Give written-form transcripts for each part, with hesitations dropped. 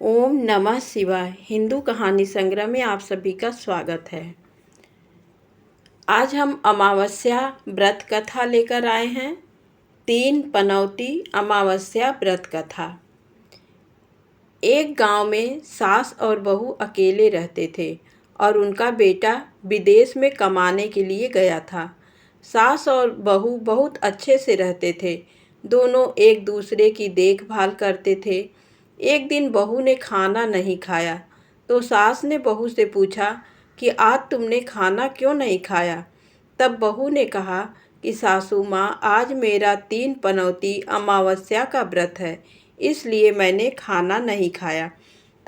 ओम नमः शिवाय। हिंदू कहानी संग्रह में आप सभी का स्वागत है। आज हम अमावस्या व्रत कथा लेकर आए हैं। 3 पनौती अमावस्या व्रत कथा। एक गांव में सास और बहू अकेले रहते थे और उनका बेटा विदेश में कमाने के लिए गया था। सास और बहू बहुत अच्छे से रहते थे। दोनों एक दूसरे की देखभाल करते थे। एक दिन बहू ने खाना नहीं खाया तो सास ने बहू से पूछा कि आज तुमने खाना क्यों नहीं खाया। तब बहू ने कहा कि सासू माँ, आज मेरा 3 पनौती अमावस्या का व्रत है, इसलिए मैंने खाना नहीं खाया।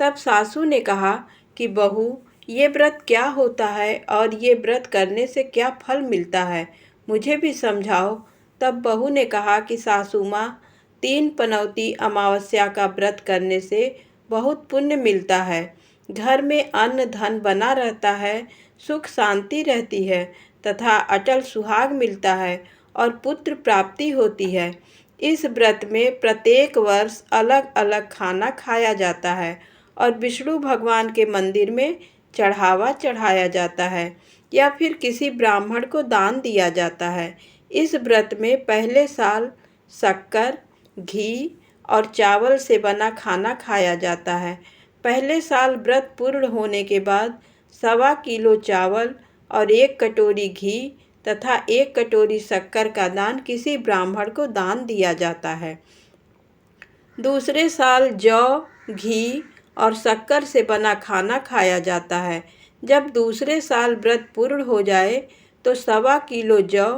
तब सासू ने कहा कि बहू, ये व्रत क्या होता है और ये व्रत करने से क्या फल मिलता है, मुझे भी समझाओ। तब बहू ने कहा कि सासू माँ, 3 पनौती अमावस्या का व्रत करने से बहुत पुण्य मिलता है। घर में अन्न धन बना रहता है, सुख शांति रहती है तथा अटल सुहाग मिलता है और पुत्र प्राप्ति होती है। इस व्रत में प्रत्येक वर्ष अलग अलग खाना खाया जाता है और विष्णु भगवान के मंदिर में चढ़ावा चढ़ाया जाता है या फिर किसी ब्राह्मण को दान दिया जाता है। इस व्रत में पहले साल शक्कर, घी और चावल से बना खाना खाया जाता है। पहले साल व्रत पूर्ण होने के बाद 1.25 किलो चावल और 1 कटोरी घी तथा 1 कटोरी शक्कर का दान किसी ब्राह्मण को दान दिया जाता है। दूसरे साल जौ, घी और शक्कर से बना खाना खाया जाता है। जब दूसरे साल व्रत पूर्ण हो जाए तो 1.25 किलो जौ,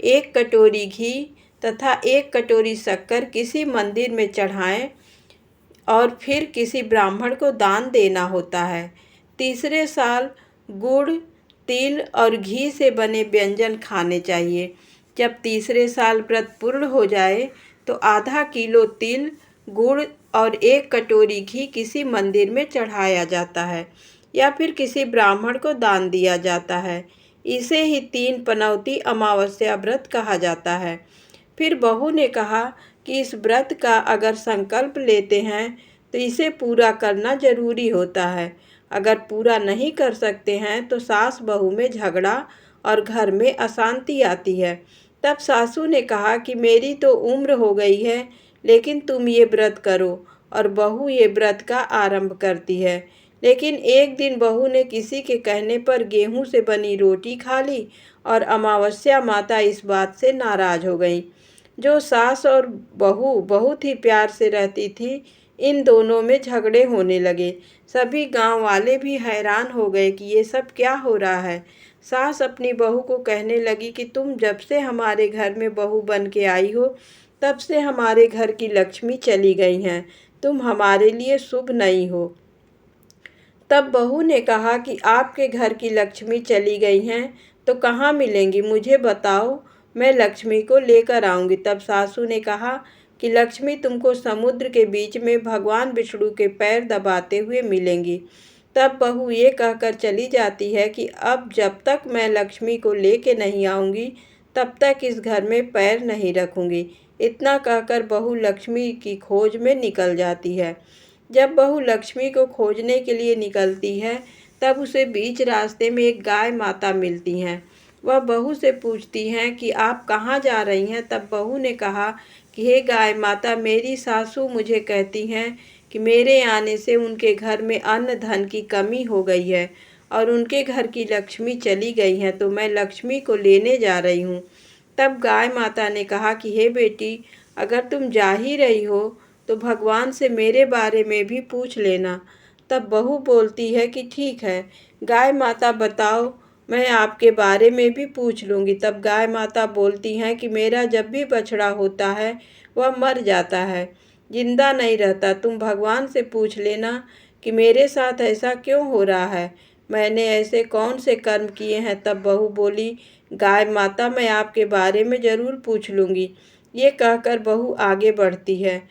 1 कटोरी घी तथा 1 कटोरी शक्कर किसी मंदिर में चढ़ाएं और फिर किसी ब्राह्मण को दान देना होता है। तीसरे साल गुड़, तिल और घी से बने व्यंजन खाने चाहिए। जब तीसरे साल व्रत पूर्ण हो जाए तो आधा किलो तिल, गुड़ और 1 कटोरी घी किसी मंदिर में चढ़ाया जाता है या फिर किसी ब्राह्मण को दान दिया जाता है। इसे ही 3 पनौती अमावस्या व्रत कहा जाता है। फिर बहू ने कहा कि इस व्रत का अगर संकल्प लेते हैं तो इसे पूरा करना जरूरी होता है। अगर पूरा नहीं कर सकते हैं तो सास बहू में झगड़ा और घर में अशांति आती है। तब सासू ने कहा कि मेरी तो उम्र हो गई है, लेकिन तुम ये व्रत करो, और बहू ये व्रत का आरंभ करती है। लेकिन एक दिन बहू ने किसी के कहने पर गेहूं से बनी रोटी खा ली और अमावस्या माता इस बात से नाराज हो गई। जो सास और बहू बहुत ही प्यार से रहती थी, इन दोनों में झगड़े होने लगे। सभी गांव वाले भी हैरान हो गए कि ये सब क्या हो रहा है। सास अपनी बहू को कहने लगी कि तुम जब से हमारे घर में बहू बन के आई हो, तब से हमारे घर की लक्ष्मी चली गई हैं। तुम हमारे लिए शुभ नहीं हो। तब बहू ने कहा कि आपके घर की लक्ष्मी चली गई हैं तो कहाँ मिलेंगी, मुझे बताओ, मैं लक्ष्मी को लेकर आऊँगी। तब सासू ने कहा कि लक्ष्मी तुमको समुद्र के बीच में भगवान विष्णु के पैर दबाते हुए मिलेंगी। तब बहू ये कहकर चली जाती है कि अब जब तक मैं लक्ष्मी को लेके नहीं आऊँगी तब तक इस घर में पैर नहीं रखूँगी। इतना कहकर बहू लक्ष्मी की खोज में निकल जाती है। जब बहू लक्ष्मी को खोजने के लिए निकलती है तब उसे बीच रास्ते में एक गाय माता मिलती हैं। वह बहू से पूछती हैं कि आप कहाँ जा रही हैं। तब बहू ने कहा कि हे गाय माता, मेरी सासू मुझे कहती हैं कि मेरे आने से उनके घर में अन्न धन की कमी हो गई है और उनके घर की लक्ष्मी चली गई हैं, तो मैं लक्ष्मी को लेने जा रही हूँ। तब गाय माता ने कहा कि हे बेटी, अगर तुम जा ही रही हो तो भगवान से मेरे बारे में भी पूछ लेना। तब बहू बोलती है कि ठीक है गाय माता, बताओ, मैं आपके बारे में भी पूछ लूँगी। तब गाय माता बोलती हैं कि मेरा जब भी बछड़ा होता है वह मर जाता है, जिंदा नहीं रहता। तुम भगवान से पूछ लेना कि मेरे साथ ऐसा क्यों हो रहा है, मैंने ऐसे कौन से कर्म किए हैं। तब बहू बोली, गाय माता, मैं आपके बारे में ज़रूर पूछ लूँगी। ये कहकर बहू आगे बढ़ती है।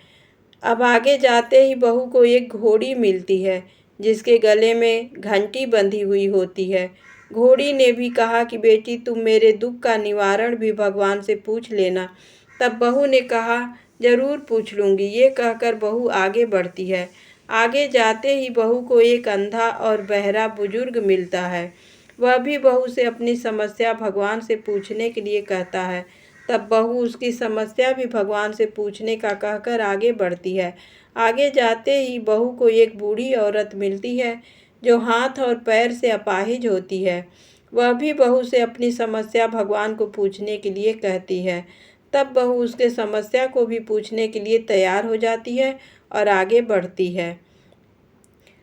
अब आगे जाते ही बहू को एक घोड़ी मिलती है जिसके गले में घंटी बंधी हुई होती है। घोड़ी ने भी कहा कि बेटी, तुम मेरे दुख का निवारण भी भगवान से पूछ लेना। तब बहू ने कहा, जरूर पूछ लूँगी। ये कहकर बहू आगे बढ़ती है। आगे जाते ही बहू को एक अंधा और बहरा बुजुर्ग मिलता है। वह भी बहू से अपनी समस्या भगवान से पूछने के लिए कहता है। तब बहू उसकी समस्या भी भगवान से पूछने का कहकर आगे बढ़ती है। आगे जाते ही बहू को एक बूढ़ी औरत मिलती है जो हाथ और पैर से अपाहिज होती है। वह भी बहू से अपनी समस्या भगवान को पूछने के लिए कहती है। तब बहू उसके समस्या को भी पूछने के लिए तैयार हो जाती है और आगे बढ़ती है।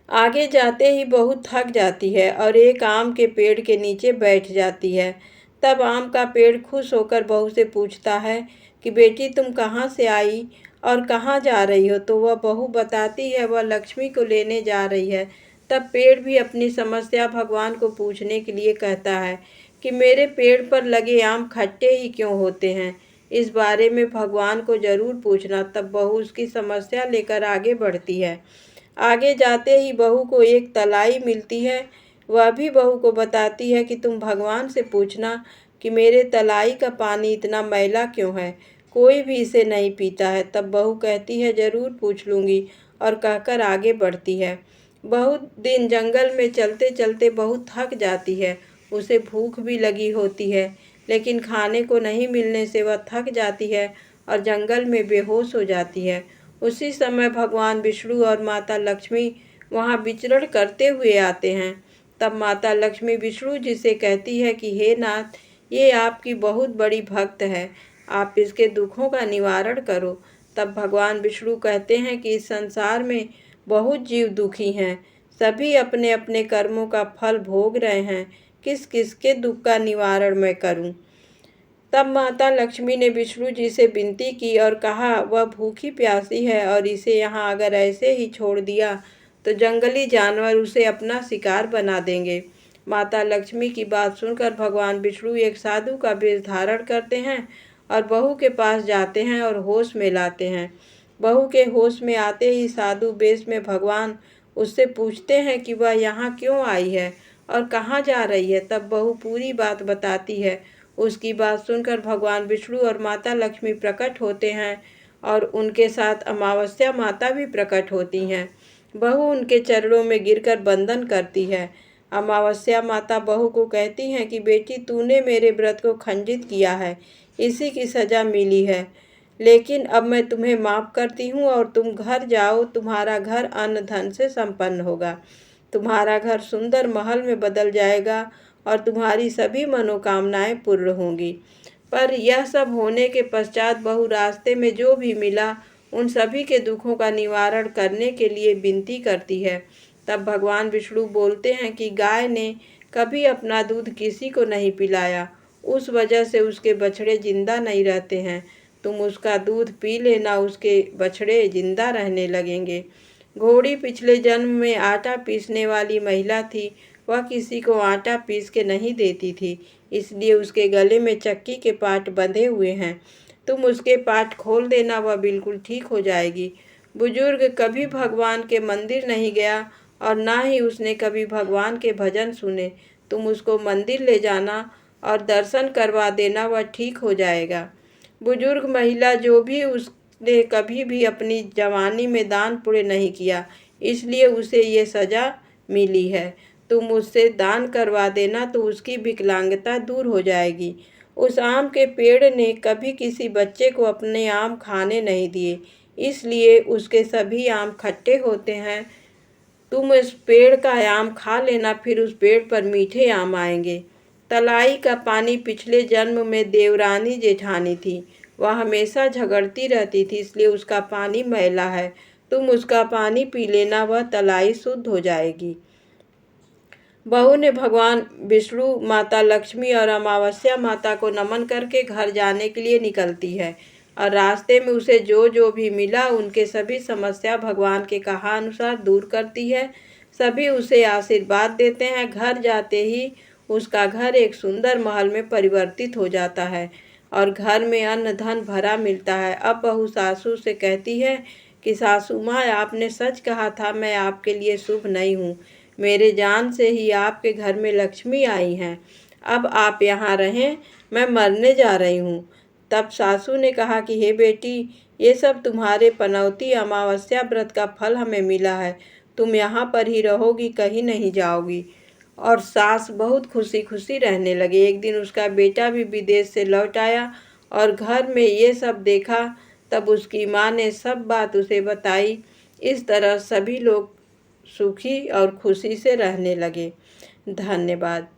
आगे जाते ही बहू थक जाती है और एक आम के पेड़ के नीचे बैठ जाती है। तब आम का पेड़ खुश होकर बहू से पूछता है कि बेटी तुम कहाँ से आई और कहाँ जा रही हो। तो वह बहू बताती है वह लक्ष्मी को लेने जा रही है। तब पेड़ भी अपनी समस्या भगवान को पूछने के लिए कहता है कि मेरे पेड़ पर लगे आम खट्टे ही क्यों होते हैं, इस बारे में भगवान को ज़रूर पूछना। तब बहू उसकी समस्या लेकर आगे बढ़ती है। आगे जाते ही बहू को एक तलाई मिलती है। वह भी बहू को बताती है कि तुम भगवान से पूछना कि मेरे तलाई का पानी इतना मैला क्यों है, कोई भी इसे नहीं पीता है। तब बहू कहती है ज़रूर पूछ लूँगी और कहकर आगे बढ़ती है। बहुत दिन जंगल में चलते चलते बहुत थक जाती है। उसे भूख भी लगी होती है, लेकिन खाने को नहीं मिलने से वह थक जाती है और जंगल में बेहोश हो जाती है। उसी समय भगवान विष्णु और माता लक्ष्मी वहाँ विचरण करते हुए आते हैं। तब माता लक्ष्मी विष्णु जी से कहती है कि हे नाथ, ये आपकी बहुत बड़ी भक्त है, आप इसके दुखों का निवारण करो। तब भगवान विष्णु कहते हैं कि इस संसार में बहुत जीव दुखी हैं, सभी अपने अपने कर्मों का फल भोग रहे हैं, किस किस के दुख का निवारण मैं करूं। तब माता लक्ष्मी ने विष्णु जी से विनती की और कहा वह भूखी प्यासी है और इसे यहाँ अगर ऐसे ही छोड़ दिया तो जंगली जानवर उसे अपना शिकार बना देंगे। माता लक्ष्मी की बात सुनकर भगवान विष्णु एक साधु का वेश धारण करते हैं और बहू के पास जाते हैं और होश में लाते हैं। बहू के होश में आते ही साधु वेश में भगवान उससे पूछते हैं कि वह यहाँ क्यों आई है और कहाँ जा रही है। तब बहू पूरी बात बताती है। उसकी बात सुनकर भगवान विष्णु और माता लक्ष्मी प्रकट होते हैं और उनके साथ अमावस्या माता भी प्रकट होती हैं। बहू उनके चरणों में गिरकर वंदन करती है। अमावस्या माता बहू को कहती हैं कि बेटी तूने मेरे व्रत को खंडित किया है, इसी की सज़ा मिली है, लेकिन अब मैं तुम्हें माफ़ करती हूँ और तुम घर जाओ। तुम्हारा घर अन्न धन से संपन्न होगा, तुम्हारा घर सुंदर महल में बदल जाएगा और तुम्हारी सभी मनोकामनाएं पूर्ण होंगी। पर यह सब होने के पश्चात बहू रास्ते में जो भी मिला उन सभी के दुखों का निवारण करने के लिए विनती करती है। तब भगवान विष्णु बोलते हैं कि गाय ने कभी अपना दूध किसी को नहीं पिलाया, उस वजह से उसके बछड़े जिंदा नहीं रहते हैं। तुम उसका दूध पी लेना, उसके बछड़े जिंदा रहने लगेंगे। घोड़ी पिछले जन्म में आटा पीसने वाली महिला थी। वह किसी को आटा पीस के नहीं देती थी, इसलिए उसके गले में चक्की के पाट बंधे हुए हैं। तुम उसके पाट खोल देना, वह बिल्कुल ठीक हो जाएगी। बुजुर्ग कभी भगवान के मंदिर नहीं गया और ना ही उसने कभी भगवान के भजन सुने। तुम उसको मंदिर ले जाना और दर्शन करवा देना, वह ठीक हो जाएगा। बुजुर्ग महिला जो भी उसने कभी भी अपनी जवानी में दान पुण्य नहीं किया, इसलिए उसे ये सज़ा मिली है। तुम उससे दान करवा देना तो उसकी विकलांगता दूर हो जाएगी। उस आम के पेड़ ने कभी किसी बच्चे को अपने आम खाने नहीं दिए, इसलिए उसके सभी आम खट्टे होते हैं। तुम इस पेड़ का आम खा लेना, फिर उस पेड़ पर मीठे आम आएंगे। तलाई का पानी पिछले जन्म में देवरानी जेठानी थी, वह हमेशा झगड़ती रहती थी, इसलिए उसका पानी मैला है। तुम उसका पानी पी लेना, वह तलाई शुद्ध हो जाएगी। बहू ने भगवान विष्णु, माता लक्ष्मी और अमावस्या माता को नमन करके घर जाने के लिए निकलती है और रास्ते में उसे जो जो भी मिला उनके सभी समस्या भगवान के कहा अनुसार दूर करती है। सभी उसे आशीर्वाद देते हैं। घर जाते ही उसका घर एक सुंदर महल में परिवर्तित हो जाता है और घर में अन्न धन भरा मिलता है। अब बहू सासू से कहती है कि सासू माँ, आपने सच कहा था, मैं आपके लिए शुभ नहीं हूँ। मेरे जान से ही आपके घर में लक्ष्मी आई हैं। अब आप यहाँ रहें, मैं मरने जा रही हूँ। तब सासू ने कहा कि हे बेटी, ये सब तुम्हारे पनौती अमावस्या व्रत का फल हमें मिला है। तुम यहाँ पर ही रहोगी, कहीं नहीं जाओगी। और सास बहुत खुशी खुशी रहने लगी। एक दिन उसका बेटा भी विदेश से लौट आया और घर में ये सब देखा। तब उसकी माँ ने सब बात उसे बताई। इस तरह सभी लोग सुखी और खुशी से रहने लगे। धन्यवाद।